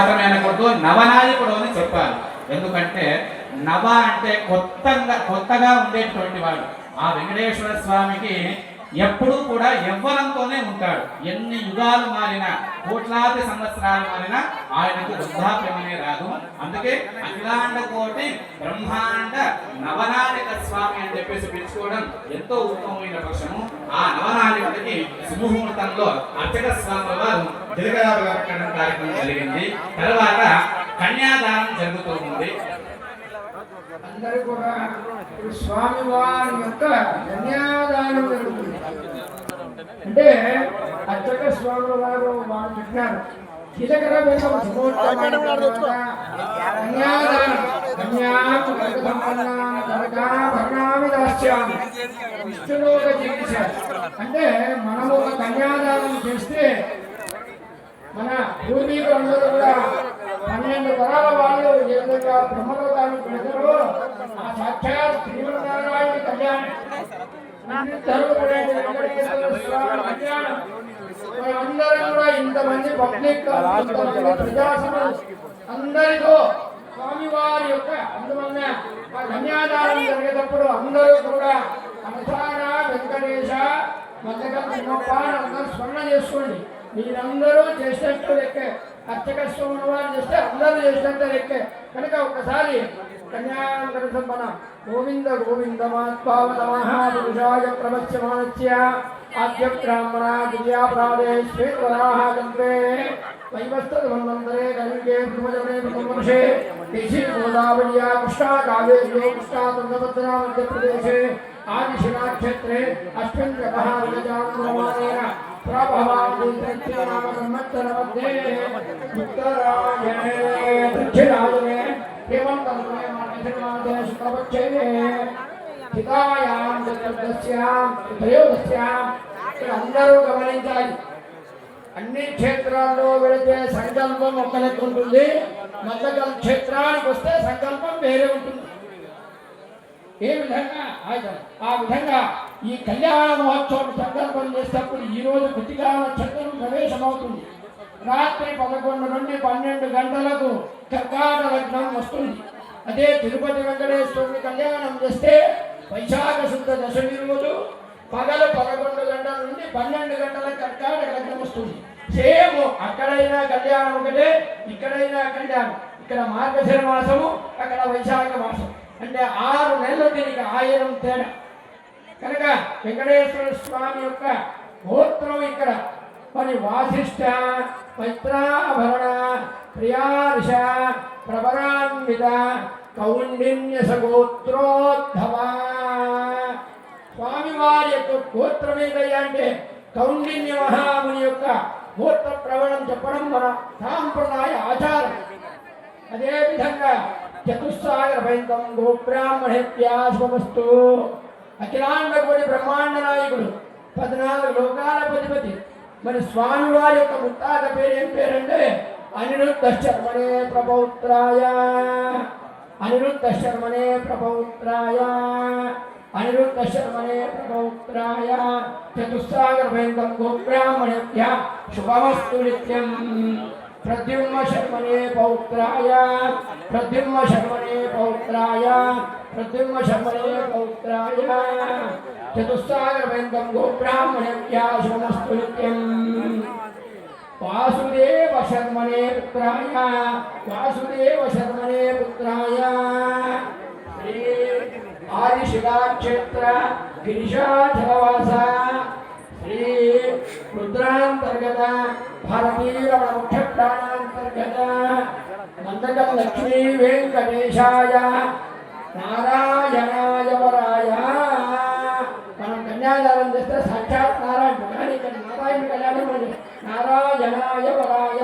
మాత్రమే అనకూడదు, నవనాయకుడు అని చెప్పాలి. ఎందుకంటే నవ అంటే కొత్తగా ఉండేటువంటి వాడు. ఆ వెంకటేశ్వర స్వామికి ఎప్పుడూ కూడా యవ్వనంతోనే ఉంటాడు. ఎన్ని యుగాలు మారినా, కోట్లాది సంవత్సరాలు మారినా ఆయనకు వృద్ధాప్యమనే రాదు. అందుకే అఖిలాండ కోటి బ్రహ్మాండ నవనాయక స్వామి అని చెప్పేసి పిలుచుకోవడం ఎంతో ఉత్తమమైన పక్షము. ఆ నవనాయకుడికి శుభముహూర్తంలో అర్చక స్వామి వారు జిలకరాలు కట్టడం కార్యక్రమం జరిగింది. తర్వాత కన్యాదానం జరుగుతూ ఉంది. అందరూ కూడా స్వామి వారి యొక్క కన్యాదానం జరుగుతుంది. అంటే అర్చక స్వామి వారు వాళ్ళు చెప్పినారు, కిలకర విష్ణులోక జీవించారు. అంటే మనము ఒక కన్యాదానం చేస్తే మన పూర్వీకులందరూ కూడా 12 తరాల వాళ్ళు ఏ విధంగా బ్రహ్మలోకానికి వెళ్తారో ఆ సాక్షాత్ శ్రీమన్నారాయణ కళ్యాణం అందరూ కూడా ఇంతమంది పబ్లిక్ ప్రజాసభలు అందరితో స్వామివారి యొక్క అందువల్ల ఆ కన్యాదానం జరిగేటప్పుడు అందరూ కూడా అనసార వెంకటేశ మద్దకం అందరూ స్మరణ చేసుకోండి. మీరందరూ చేసినట్టు లెక్కే, అర్చక స్వామి వారు చేస్తే అందరూ చేసినట్టు లెక్కే కనుక ఒక్కసారి కన్యాదానం సంపన్న గోవింద గోవింద మహాపురుషాయ ప్రవచ్యమానస్య ఆద్య బ్రాహ్మణ దివ్యాప్రాదే శ్వేతవరాహ గంధే వైవస్త్రమంతరే కలిగే భూమజనే ప్రథమవర్షే దేశీ గోదావరియా కృష్ణా కావేర్యో కృష్ణా తుంగభద్రా మధ్యప్రదేశే ఆదిశిలాక్షేత్రే అశ్విన్ వ్యవహారజానుమానేన ప్రభవాది దక్షిణామ సంవత్సరमध्ये ఉత్తరాయణే దక్షిణాయనే హేమంతమే మానసమాదే శుక్లపక్షే హితాయాం చతుర్దశ్యాం త్రయోదశ్యాం. అందరూ గమనించాలి, అన్ని క్షేత్రాల్లో వెళితే సంకల్పం ఒక లెక్క ఉంటుంది, మద్దకం క్షేత్రానికి వస్తే సంకల్పం వేరే ఉంటుంది. ఏ విధంగా ఆ విధంగా ఈ కళ్యాణ మహోత్సవం సంకల్పం చేసేటప్పుడు ఈరోజు కృతికా నక్షత్రం ప్రవేశమవుతుంది. రాత్రి 11 నుండి 12 గంటలకు కర్కాట లగ్నం వస్తుంది. అదే తిరుపతి వెంకటేశ్వరుని కళ్యాణం చేస్తే వైశాఖ శుద్ధ దశమి రోజు పగలు 11 గంటల నుండి 12 గంటల కర్కాట లగ్నం వస్తుంది. సేమ్ అక్కడైనా కళ్యాణం ఒకటే, ఇక్కడైనా కళ్యాణం. ఇక్కడ మార్గశిర మాసము, అక్కడ వైశాఖ మాసం. అంటే 6 నెలలు దీనికి ఆయిరం తేడా. కనుక వెంకటేశ్వర స్వామి యొక్క గోత్రం ఇక్కడ మరి వాసిష్ఠ పైత్రాభరణ ప్రియార్ష ప్రవరాన్విత కౌండిన్యస గోత్రోద్భవ. స్వామివారి యొక్క గోత్రం ఏదయ్యా అంటే కౌండిన్య మహాముని యొక్క గోత్ర ప్రవణం చెప్పడం మన సాంప్రదాయ ఆచారం. అదేవిధంగా చతుస్సాగర భయంతం గోబ్రాహ్మణేభ్యాశుభమస్తు. అఖిలాండ కోటి బ్రహ్మాండ నాయకుడు 14 లోకాల అధిపతి మరి స్వామివారి యొక్క ముత్తాత పేరు ఏం పేరంటే అనిరుద్ధ శర్మణే ప్రపౌత్రాయ, అనిరుద్ధ శర్మణే ప్రపౌత్రాయ, అనిరుద్ధ శర్మణే ప్రపౌత్రాయ. చతుస్సాగర భయంతం గోబ్రాహ్మణేభ్య శుభమస్తు నిత్యం. ప్రద్యుమ్న శర్మణే పౌత్రాయ, ప్రద్యుమ్న శర్మణే పౌత్రాయ, ప్రద్యుమ్న శర్మణే పౌత్రాయ. చతుస్సాగర భయంతం గోబ్రాహ్మణేభ్య శుభమస్తు నిత్యం. వాసుదేవ శర్మణే పుత్రాయ, వాసుదేవ శర్మణే పుత్రాయ. శ్రీ ఆదిశిలాక్షేత్ర గిరిశాచలవాస శ్రీ రుద్రాంతర్గత భారతీరమణ ముఖ్య ప్రాణాంతర్గత మందకం లక్ష్మీ వెంకటేశాయ నారాయణాయ వరాయ. మనం కన్యాదానం చేస్తే సాక్షాత్ నారాయణ, కానీ ఇక్కడ నారాయణ కళ్యాణం నారాయణాయ వరాయ.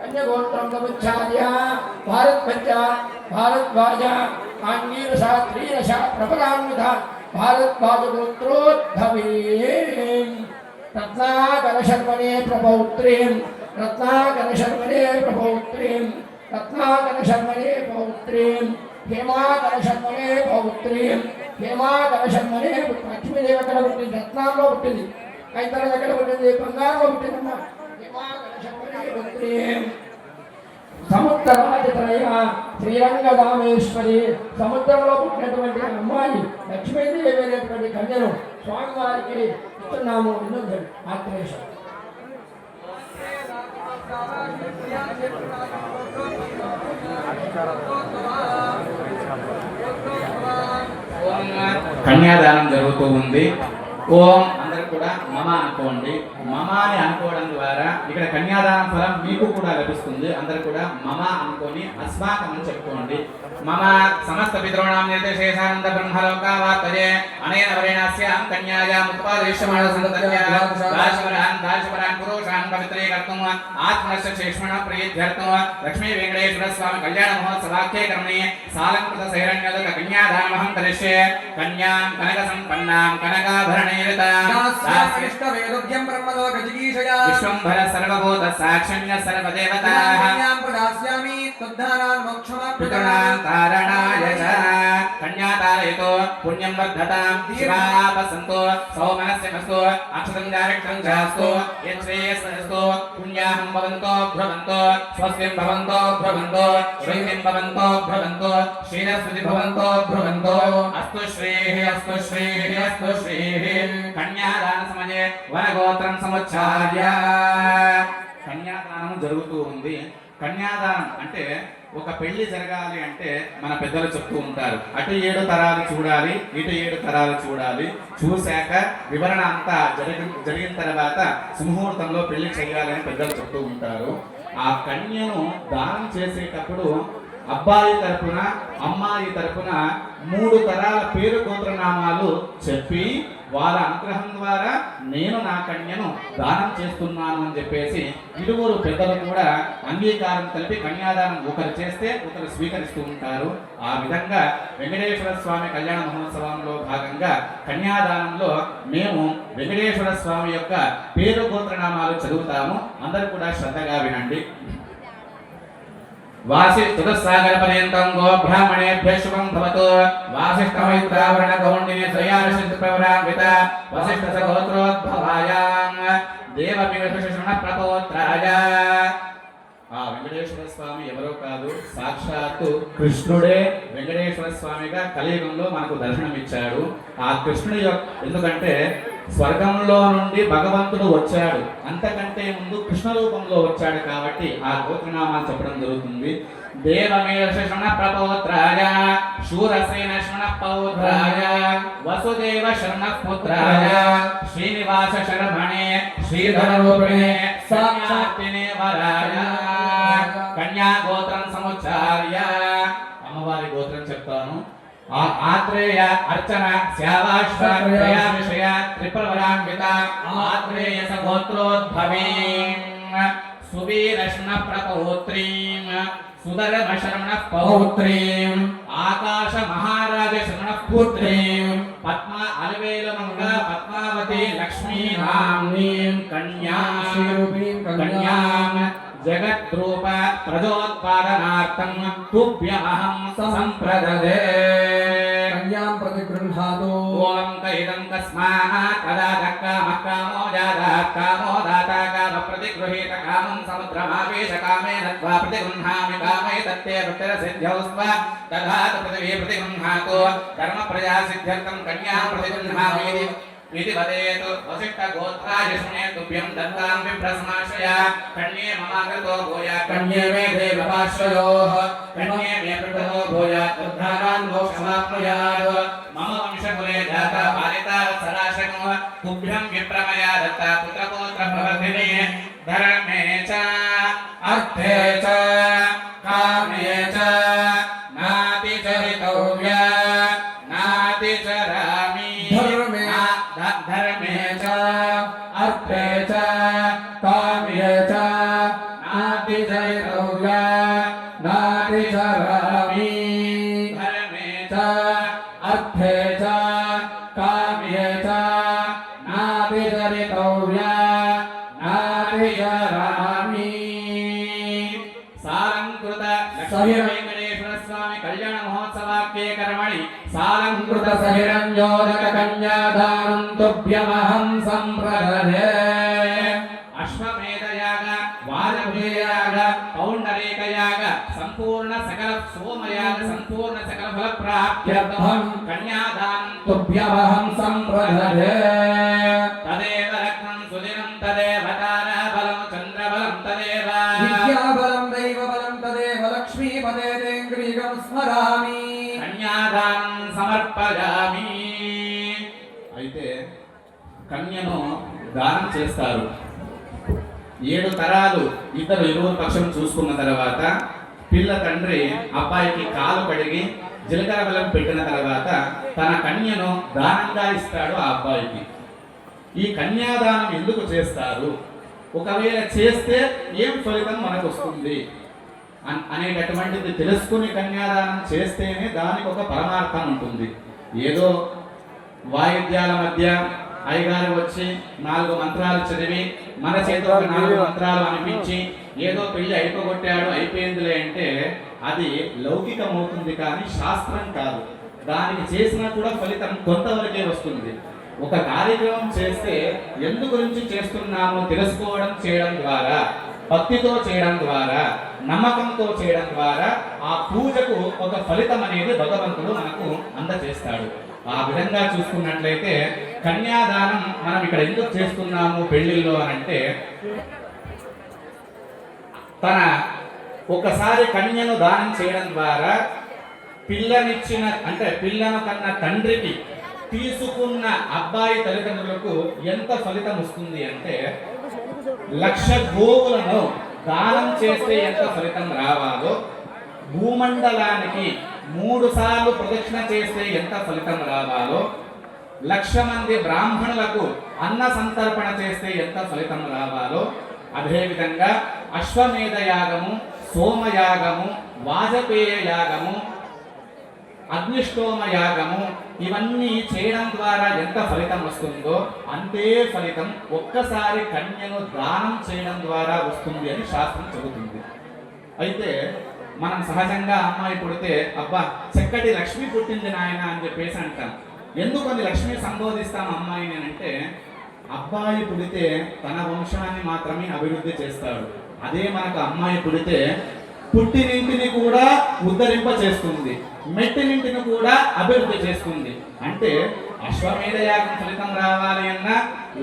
కన్యగోత్రం సముచ్చార్య భారద్వజ భారద్వాజ ఆంగీరస త్రీరస ప్రపరాన్విత భారద్వాజ గోత్రోద్భవే. రత్నాకర శర్మణే ప్రపౌత్రీం, రత్నాకర శర్మణే ప్రపౌత్రీం, రత్నాకర శర్మణే పౌత్రీం, హేమాకర శర్మణే పౌత్రీం, హేమాకర శర్మణే. లక్ష్మీదేవి ఎక్కడ పుట్టింది? రత్నాల్లో పుట్టింది. కైతల ఎక్కడ పుట్టింది? బంగారంలో పుట్టిందమ్మా. హేమాకర శర్మణే సముద్రరాజతనయ శ్రీరంగదామేశ్వరి సముద్రంలో పుట్టినటువంటి అమ్మాయి లక్ష్మీదేవి అనేటువంటి కన్యను స్వామివారికి ఇస్తున్నాము. వినోదండి ఆత్మేశ్వరం. కన్యాదానం జరుగుతూ ఉంది. ఓం అందరూ కూడా మమ అనుకోండి. మమ అని అనుకోవడం ద్వారా ఇక్కడ కన్యాదానం ఫలం మీకు కూడా లభిస్తుంది. అందరూ కూడా మమ అనుకొని అస్మాకం అని చెప్పుకోండి. మమ సమస్త పితॄణాం నిర్దేశేషానంద బ్రహ్మలోకావాప్తయే అనేన వరేణస్యాం కన్యాయాం ఉత్పాదయిష్యమాణ సంతత్యా దాశవరాన్ పురుషాన్ పవిత్రీకర్తుం ఆత్మనశ్చ శేష్మణ ప్రీత్యర్థం లక్ష్మీ వెంకటేశ్వర స్వామి కళ్యాణ మహోత్సవాఖ్యే కర్మణి సాలంకృత సైరణ్యద కన్యాదానమహం కరిష్యే. కన్యాం కనక సంపన్నాం కనకాభరణైరతాం వేదోగ్యం బ్రహ్మలోక జిగీషయా విశ్వంభర సర్వభూత సాక్షణ్య సర్వదేవతాః కన్యాం ప్రదాస్యామి తద్ధానాన్ మోక్షమాప్యతాం తారణాయ చ. కన్యాతారయతో పుణ్యం వర్ధతాం శివాపసంతో సౌమనస్యమస్తు అక్షతం జారక్షం జాస్తు యశ్రేయస్సు పుణ్యాహం భవంతో భ్రవంతో స్వస్తిం భవంతో భ్రవంతో శ్రీం భవంతో భ్రవంతో శ్రీరస్వతి భవంతో భ్రవంతో అస్తు శ్రీః అస్తు శ్రీః అస్తు శ్రీః. కన్యాదాన సమయే వనగోత్రం సముచ్చార్య కన్యాదానం జరుగుతూ ఉంది. కన్యాదానం అంటే ఒక పెళ్లి జరగాలి అంటే మన పెద్దలు చెప్తూ ఉంటారు, అటు 7 తరాలు చూడాలి, ఇటు 7 తరాలు చూడాలి. చూశాక వివరణ అంతా జరిగిన తర్వాత సుముహూర్తంలో పెళ్లి చేయాలని పెద్దలు చెప్తూ ఉంటారు. ఆ కన్యను దానం చేసేటప్పుడు అబ్బాయి తరపున అమ్మాయి తరపున 3 తరాల పేరు గోత్రనామాలు చెప్పి వాళ్ళ అనుగ్రహం ద్వారా నేను నా కన్యను దానం చేస్తున్నాను అని చెప్పేసి ఇరువురు పెద్దలు కూడా అంగీకారం కలిపి కన్యాదానం ఒకరు చేస్తే ఒకరు స్వీకరిస్తూ ఉంటారు. ఆ విధంగా వెంకటేశ్వర స్వామి కళ్యాణ మహోత్సవంలో భాగంగా కన్యాదానంలో మేము వెంకటేశ్వర స్వామి యొక్క పేరు గోత్రనామాలు చదువుతాము. అందరూ కూడా శ్రద్ధగా వినండి. వాసిష్ఠసాగర పర్యంతం గో బ్రాహ్మణేభ్యః శుభం భవతు. వాసిష్ఠమైత్రావరణ గౌండినే శ్రేయార్షిత్ ప్రవరాన్విత వసిష్ఠ సగోత్రోద్భవాయాం దేవమిషణ ప్రపోత్రాయ. ఆ వెంకటేశ్వర స్వామి ఎవరో కాదు, సాక్షాత్తు కృష్ణుడే వెంకటేశ్వర స్వామిగా కలియుగంలో మనకు దర్శనమిచ్చాడు. ఆ కృష్ణుడి యొక్క ఎందుకంటే స్వర్గంలో నుండి భగవంతుడు వచ్చాడు, అంతకంటే ముందు కృష్ణ రూపంలో వచ్చాడు కాబట్టి ఆ గోత్రనామాలు చెప్పడం జరుగుతుంది. దేవమేషణ ప్రపోత్రాయ శూరసేన శరణ పౌత్రాయ వసుదేవ శరణ పుత్రాయ శ్రీనివాస శరమణే శ్రీధర రూపిణే సాక్షాత్తినే వరాయ. కన్యా గోత్రం సముచ్చార్య అమ్మవారి గోత్రం చెప్తాను. ఆత్రేయ అర్చన శ్యావాశ్వయ విషయ త్రిపురవరాన్విత ఆత్రేయ సగోత్రోద్భవీం సువీరష్ణ ప్రపౌత్రీం సుధర్మ శరణ పౌత్రీం ఆకాశ మహారాజ శరణ పుత్రీం పద్మ అలవేలమంగ పద్మావతి లక్ష్మీ నామ్నీం కన్యాం జగద్రూప ప్రజోత్పాదనార్థం తుభ్యమహం సంప్రదదే. కన్యాం ప్రతిగృహాతు. ఓం కైదం కస్మాత్ తదాతః కామో జాతాత్ కామో దాతా కామ ప్రతిగృహీత కామం సముద్రమావేశ కామేన త్వా ప్రతిగృహామి కామే తత్తే వృత్తిరసిద్ధ్యౌ స్వ తథాతు పృథివీ ప్రతిగృహాతు ధర్మ ప్రజా సిద్ధ్యర్థం కన్యాం ప్రతిగృహామి इति वदेतु वसिष्ठ गोत्राय शुने तुभ्यं दत्तां विप्रसमाश्रय कन्ये ममागतो भूया कन्ये मे देवपाश्रयोः कन्ये मे प्रभो भूया उद्धारान् मोक्षमाप्नुयात् मम वंशकुले जाता पालिता वत्सराशको तुभ्यं विप्रमया दत्ता पुत्रपौत्रप्रवर्धिने धर्मे च अर्थे च कामे च नातिचरितव्या नातिचरामि धर्मे च अर्थे च कामे च नातिचरितव्या नातिचरामि धर्मे च अर्थे च कामे च नातिचरितव्या नातिचरामि. सालंकृत लक्ष्मी वेंकटेश्वर स्वामी कल्याण महोत्सवाख्ये कर्मणि सालंकृत सहिरंजोदक कन्यादानं तुभ्यमहं संप्रददे. अश्वमेध याग वाद కుజయాగ పౌండరీకయాగ సంపూర్ణ సకల సోమయాగ సంపూర్ణ సకల ఫల ప్రాప్త్యర్థం కన్యాదానం తుభ్యమహం సంప్రదదే తదేవ రత్నం సుదినం తదేవ తారాబలం చంద్రబలం తదేవ విద్యాబలం దైవబలం తదేవ లక్ష్మీపదే తేంగ్రీగం స్మరామి కన్యాదానం సమర్పయామి. అయితే కన్యను దానం చేస్తారు. 7 తరాలు ఇరువురు పక్షం చూసుకున్న తర్వాత పిల్ల తండ్రి అబ్బాయికి కాలు కడిగి జీలకర్ర బెల్లం పెట్టిన తర్వాత తన కన్యను దానంగా ఇస్తాడు ఆ అబ్బాయికి. ఈ కన్యాదానం ఎందుకు చేస్తారు, ఒకవేళ చేస్తే ఏం ఫలితం మనకు వస్తుంది అనేటటువంటిది తెలుసుకుని కన్యాదానం చేస్తేనే దానికి ఒక పరమార్థం ఉంటుంది. ఏదో వాయిద్యాల మధ్య అయ్యగారు వచ్చి 4 మంత్రాలు చదివి మన చేతిలో 4 మంత్రాలు అనిపించి ఏదో పెళ్లి అయిపోగొట్టాడు అయిపోయిందిలే అంటే అది లౌకికమవుతుంది కానీ శాస్త్రం కాదు. దానికి చేసినా కూడా ఫలితం కొంతవరకే వస్తుంది. ఒక కార్యక్రమం చేస్తే ఎందు గురించి చేస్తున్నామో తెలుసుకోవడం చేయడం ద్వారా, భక్తితో చేయడం ద్వారా, నమ్మకంతో చేయడం ద్వారా ఆ పూజకు ఒక ఫలితం అనేది భగవంతుడు మనకు అందజేస్తాడు. ఆ విధంగా చూసుకున్నట్లయితే కన్యాదానం మనం ఇక్కడ ఎందుకు చేస్తున్నాము పెళ్లిల్లో అంటే, తన ఒకసారి కన్యను దానం చేయడం ద్వారా పిల్లనిచ్చిన అంటే పిల్లను కన్న తండ్రికి తీసుకున్న అబ్బాయి తల్లిదండ్రులకు ఎంత ఫలితం వస్తుంది అంటే 1,00,000 గోవులను దానం చేస్తే ఎంత ఫలితం రావాలో, భూమండలానికి 3 సార్లు ప్రదక్షిణ చేస్తే ఎంత ఫలితం రావాలో, 1,00,000 మంది బ్రాహ్మణులకు అన్న సంతర్పణ చేస్తే ఎంత ఫలితం రావాలో, అదేవిధంగా అశ్వమేధ యాగము, సోమయాగము, వాజపేయ యాగము, అగ్నిష్టోమ యాగము ఇవన్నీ చేయడం ద్వారా ఎంత ఫలితం వస్తుందో అంతే ఫలితం ఒక్కసారి కన్యను దానం చేయడం ద్వారా వస్తుంది అని శాస్త్రం చెబుతుంది. అయితే మనం సహజంగా అమ్మాయి పుడితే అబ్బా చక్కటి లక్ష్మి పుట్టింది నాయన అని చెప్పేసి అంటాం. ఎందుకని లక్ష్మి సంబోధిస్తాం అమ్మాయిని అంటే, అబ్బాయి పుడితే తన వంశాన్ని మాత్రమే అభివృద్ధి చేస్తాడు. అదే మనకు అమ్మాయి పుడితే పుట్టినింటిని కూడా ఉద్ధరింప చేస్తుంది, మెట్టినింటిని కూడా అభివృద్ధి చేస్తుంది. అంటే అశ్వమేధ యాగం ఫలితం రావాలి అన్నా,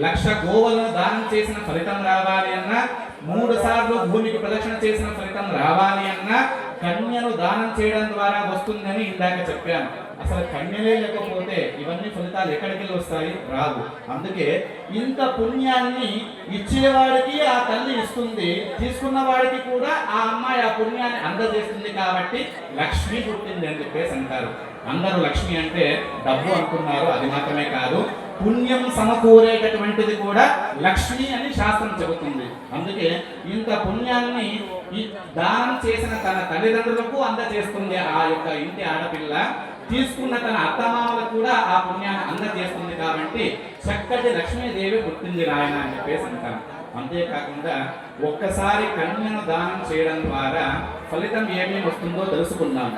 1,00,000 గోవులను దానం చేసిన ఫలితం రావాలి అన్నా, 3 సార్లు భూమికి ప్రదక్షిణ చేసిన ఫలితం రావాలి అన్నా కన్యను దానం చేయడం ద్వారా వస్తుందని ఇందాక చెప్పాను. అసలు కన్యలే లేకపోతే ఇవన్నీ ఫలితాలు ఎక్కడికి వస్తాయి? రాదు. అందుకే ఇంత పుణ్యాన్ని ఇచ్చేవాడికి ఆ తల్లి ఇస్తుంది, తీసుకున్న వాడికి కూడా ఆ అమ్మాయి ఆ పుణ్యాన్ని అందజేస్తుంది. కాబట్టి లక్ష్మి పుట్టింది అని చెప్పేసి అంటారు. అందరూ లక్ష్మి అంటే డబ్బు అనుకున్నారు, అది మాత్రమే కాదు, పుణ్యం సమకూరేటటువంటిది కూడా లక్ష్మి అని శాస్త్రం చెబుతుంది. అందుకే ఇంత పుణ్యాన్ని ఈ దానం చేసిన తన తల్లిదండ్రులకు అందజేస్తుంది ఆ యొక్క ఇంటి ఆడపిల్ల, తీసుకున్న తన అత్తమామలకు కూడా ఆ పుణ్యాన్ని అందజేస్తుంది. కాబట్టి చక్కటి లక్ష్మీదేవి పుట్టింది నాయన అని చెప్పేసి అంటారు. అంతేకాకుండా ఒక్కసారి కన్యను దానం చేయడం ద్వారా ఫలితం ఏమేమి వస్తుందో తెలుసుకుందాం.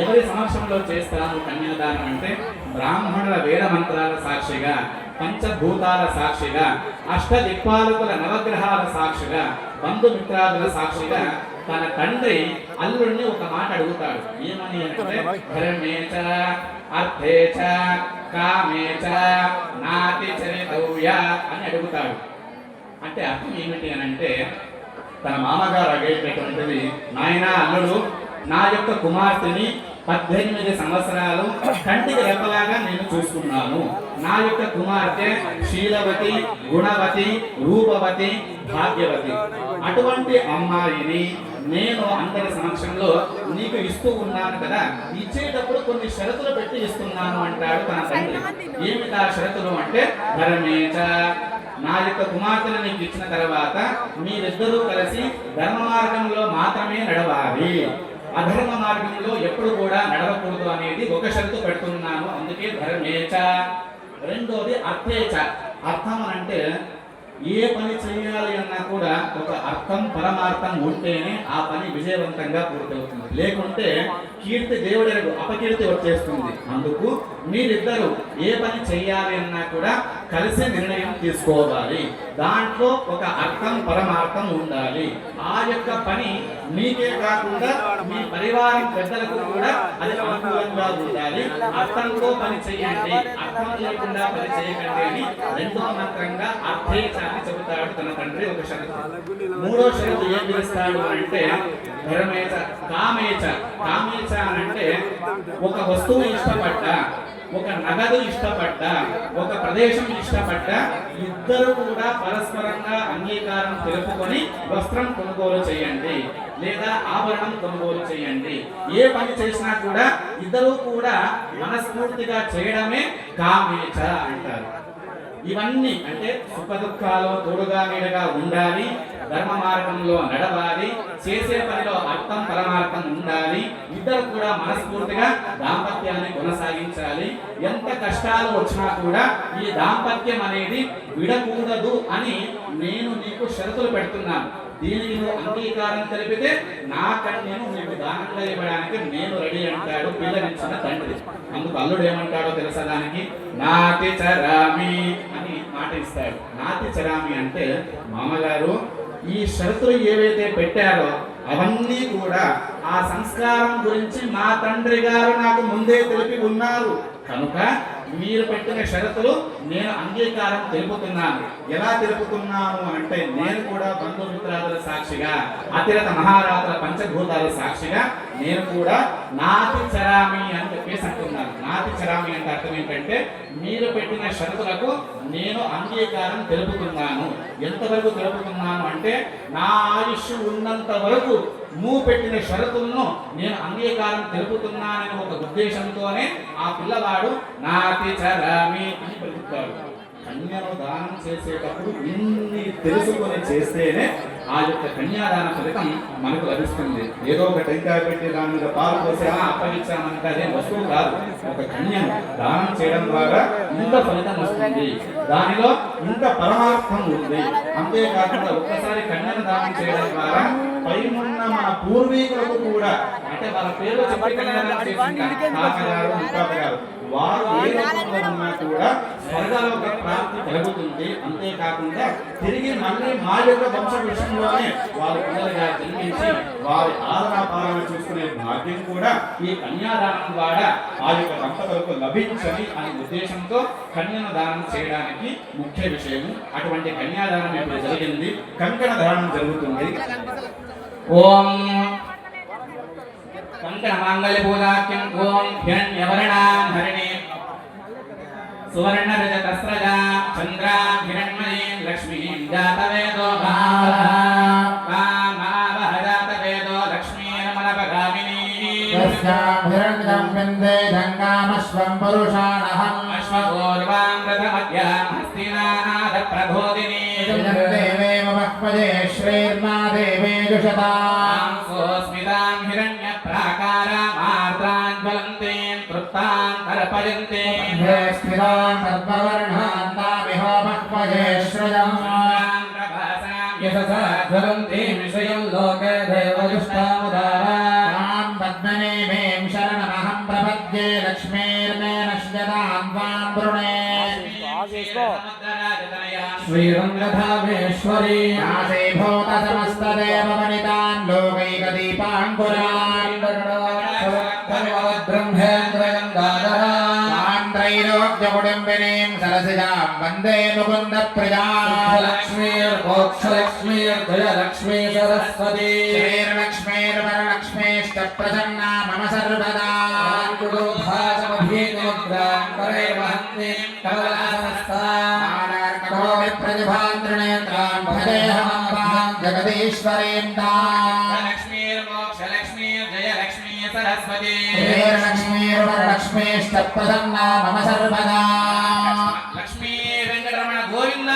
ఎవరి సమక్షంలో చేస్తాము కన్యాదానం అంటే, బ్రాహ్మణుల వేద మంత్రాల సాక్షిగా, పంచభూతాల సాక్షిగా, అష్టదిక్పాలకుల నవగ్రహాల సాక్షిగా, బంధుమిత్రాదుల సాక్షిగా తన తండ్రి అల్లుడిని ఒక మాట అడుగుతాడు. ఏమని అంటే, ధర్మేచ అర్థేచ కామేచ నాతి చరితవ్య అని అడుగుతాడు. అంటే అర్థం ఏమిటి అని అంటే, తన మామగారు అడిగేటటువంటిది, నాయన అల్లుడు, నా యొక్క కుమార్తెని 18 సంవత్సరాలు కంటికి రెప్పలాగా నేను చూసుకున్నాను. నా యొక్క కుమార్తె శీలవతి, గుణవతి, రూపవతి, భాగ్యవతి. అటువంటి అమ్మాయిని నేను అందరి సమక్షంలో నీకు ఇస్తూ ఉన్నాను కదా, ఇచ్చేటప్పుడు కొన్ని షరతులు పెట్టి ఇస్తున్నాను అంటాడు తన తండ్రి. ఏమిటా షరతులు అంటే, ధర్మేచ, నా యొక్క కుమార్తెను నీకు ఇచ్చిన తర్వాత మీరిద్దరూ కలిసి ధర్మ మార్గంలో మాత్రమే నడవాలి, అధర్మ మార్గంలో ఎప్పుడు కూడా నడవకూడదు అనేది ఒక షరతు పెడుతున్నాను. అందుకే ధర్మేచ. రెండోది అర్థేచ. అర్థం అంటే ఏ పని చేయాలి అన్నా కూడా ఒక అర్థం పరమార్థం ఉంటేనే ఆ పని విజయవంతంగా పూర్తవుతుంది. లేకుంటే కీర్తి దేవుడి అపకీర్తి వచ్చేస్తుంది. అందుకు మీరిద్దరు ఏ పని చెయ్యాలి అన్నా కూడా కలిసి నిర్ణయం తీసుకోవాలి. దాంట్లో ఒక అర్థం పరమార్థం ఉండాలి. ఆ యొక్క పని మీకే కాకుండా మీ పరివారం పెద్దలకు కూడా అది అనుకూలంగా ఉండాలి. అర్థంతో పని చేయండి, అర్థం లేకుండా పని చేయకండి అని రెండో మంత్రంగా అర్థేచాన్ని చెబుతాడు తన తండ్రి ఒక షరతు. మూడో షరతు ఏం పిలుస్తాడు అంటే ధర్మేచ కామేచ. కామేచ అంటే ఒక వస్తువు ఇష్టపడ్డా, ఒక నగదు ఇష్టపడ్డా, ఒక ప్రదేశం ఇష్టపడ్డా ఇద్దరు కూడా పరస్పరంగా అంగీకారం తెలుపుకొని వస్త్రం కొనుగోలు చేయండి లేదా ఆభరణం కొనుగోలు చేయండి. ఏ పని చేసినా కూడా ఇద్దరు కూడా మనస్ఫూర్తిగా చేయడమే కామేచ అంటారు. ఇవన్నీ అంటే సుఖ దుఃఖాలు తోడుగా నీడగా ఉండాలి, ధర్మ మార్గంలో నడవాలి, చేసే పనిలో అర్థం పరమార్థం ఉండాలి, ఇద్దరు కూడా మనస్ఫూర్తిగా దాంపత్యాన్ని కొనసాగించాలి. ఎంత కష్టాలు వచ్చినా కూడా ఈ దాంపత్యం అనేది విడకూడదు అని నేను నీకు షరతులు పెడుతున్నాను. దీనికి నువ్వు అంగీకారం తెలిపితే నా కన్యను నీకు దానంగా ఇవ్వడానికి నేను రెడీ అంటాడు పిల్లనిచ్చిన తండ్రి. అందుకు అల్లుడు ఏమంటాడో తెలుసా దానికి? నాతి చరామి అని మాట ఇస్తాడు. నాతి చరామి అంటే మామగారు ఈ షరతులు ఏవైతే పెట్టారో అవన్నీ కూడా ఆ సంస్కారం గురించి మా తండ్రి గారు నాకు ముందే తెలిపి ఉన్నారు కనుక మీరు పెట్టిన షరతులు నేను అంగీకారం తెలుపుతున్నాను. ఎలా తెలుపుతున్నాను అంటే నేను కూడా బంధుమిత్రాదుల సాక్షిగా, అతిరథ మహారాజుల పంచభూతాల సాక్షిగా నేను కూడా నాతి చరామి అని చెప్పేసి అంటున్నాను. నాతి చరామి అంటే అర్థం ఏంటంటే మీరు పెట్టిన షరతులకు నేను అంగీకారం తెలుపుతున్నాను. ఎంతవరకు తెలుపుతున్నాను అంటే నా ఆయుష్ ఉన్నంత వరకు నువ్వు పెట్టిన షరతులను నేను అంగీకారం తెలుపుతున్నానని ఒక ఉద్దేశంతోనే ఆ పిల్లవాడు నాతి చరామి అని పిలుపుతాడు. కన్యను దానం చేసేటప్పుడు ఇన్ని తెలుసుకొని చేస్తేనే ఆ యొక్క కన్యాదాన ఫలితం మనకు లభిస్తుంది. ఏదో ఒక టెంకాయ పెట్టి దాని మీద పాలు పోసి అప్పగించామంటే అదే వస్తువు కాదు. ఒక కన్యను దానం చేయడం ద్వారా ఇంత ఫలితం వస్తుంది, దానిలో ఇంత పరమార్థం ఉంది. అంతేకాకుండా ఒక్కసారి కన్యను దానం చేయడం ద్వారా పైనున్న మన పూర్వీకులకు కూడా అంటే వాళ్ళ పేరు చెప్పి కన్యాదానం చేసిన తాతగారు ముత్తాతగారు వారు ఏ రూపంలో ఉన్నా కూడా స్వర్గలోక ప్రాప్తి కలుగుతుంది. అంతేకాకుండా తిరిగి మళ్ళీ మా యొక్క వంశ విషయంలోనే వారి పిల్లలుగా జన్మించి వారి ఆదరణ పాలన చూసుకునే భాగ్యం కూడా ఈ కన్యాదానం ద్వారా ఆ యొక్క దంపతులకు లభించని అనే ఉద్దేశంతో కన్యను దానం చేయడానికి ముఖ్య విషయం. అటువంటి కన్యాదానం ఇప్పుడు జరిగింది. కంకణ దానం జరుగుతుంది. ఓం కంకణ మాంగళ్య పూజాఖ్యం ఓం హిరణ్యవర్ణాం హరిణి సువర్ణ రజతస్రజ చంద్ర హిరణ్మయీ లక్ష్మీం జాతవేదో కామావహ జాతవేదో లక్ష్మీరమణపగామినీ తస్యాం హిరణ్యం విందే గంగామశ్వం పురుషాణహం అశ్వపూర్వాం రథమధ్యాం హస్తినానాద ప్రబోధినీ దేవేవ మహ్పదే శ్రీర్మా దేవేజుషతాం స్మితాం హిరణ్య ప్రాకారామార్ద్రాన్ జ్వలంతీం తృప్తాం తర్పయంతీం స్థిరాం పద్మవర్ణాంతామిహ మహ్పదే శ్రజం యశసా జ్వలంతీం శ్రియం లోకే దేవజుష్టాముదారాం పద్మనేమీం శరణమహం ప్రపద్యే లక్ష్మీర్మే నశ్యతాం త్వాం వృణే శ్రీరంగధామేశ్వరీ నాసేభూత సమస్తదేవ వనితాన్ లోకైకదీపాంకురాన్ బ్రహ్మేంద్రగంగాధరాం త్రైలోక్యకుటుంబినీం సరసిజాం వందే ముకుంద ప్రియాం లక్ష్మీర్భోక్షలక్ష్మీర్జయలక్ష్మీ సరస్వతీ శ్రీర్లక్ష్మీర్వరలక్ష్మీశ్చ ప్రసన్నా మమ సర్వదా ప్రతిభాంత్రినేత్రాం భజేహం జగదీశ్వరీం శ్రీర్లక్ష్మీర్వరలక్ష్మీశ్చ ప్రసన్నా మమ సర్వదా లక్ష్మీ వెంకటరమణ గోవింద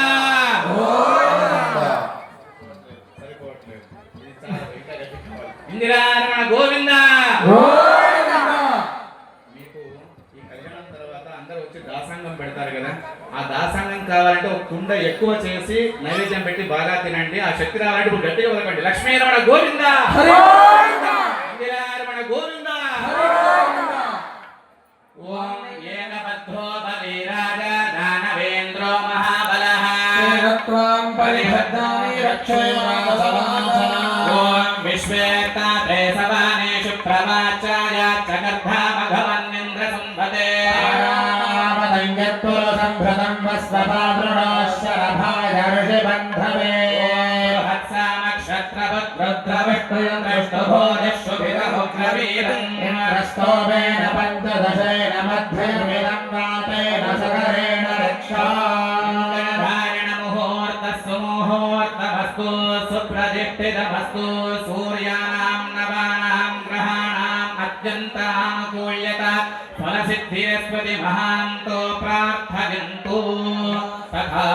ఇందిరారమణ గోవింద. మీకు ఈ కళ్యాణం తర్వాత అందరూ వచ్చి దాసాంగం పెడతారు కదా, ఆ దాసాంగం కావాలంటే ఒక కుండ ఎక్కువ చేసి నైవేద్యం పెట్టి బాగా తినండి. ఆ శక్తి రావాలంటే ఇప్పుడు గట్టిగా వదకండి. లక్ష్మీరమణ గోవింద, ఇందిరారమణ గోవింద. ఓం ఏన ఓం విశ్వేత్తాతే సవానేషు ప్రవాచాయ చగర్ధామఘవన్నింద్ర సంభతే స్తోమేన పంచదశేన మధ్యమిదం వాతేన సకరేణ రక్షా ముహూర్తమస్తు సుప్రతిష్ఠితమస్తు సూర్యానాం నవానాం గ్రహాణాం అత్యంతానుకూల్యత ఫలసిద్ధిరస్పతి మహాంతో ప్రార్థయంతు తథా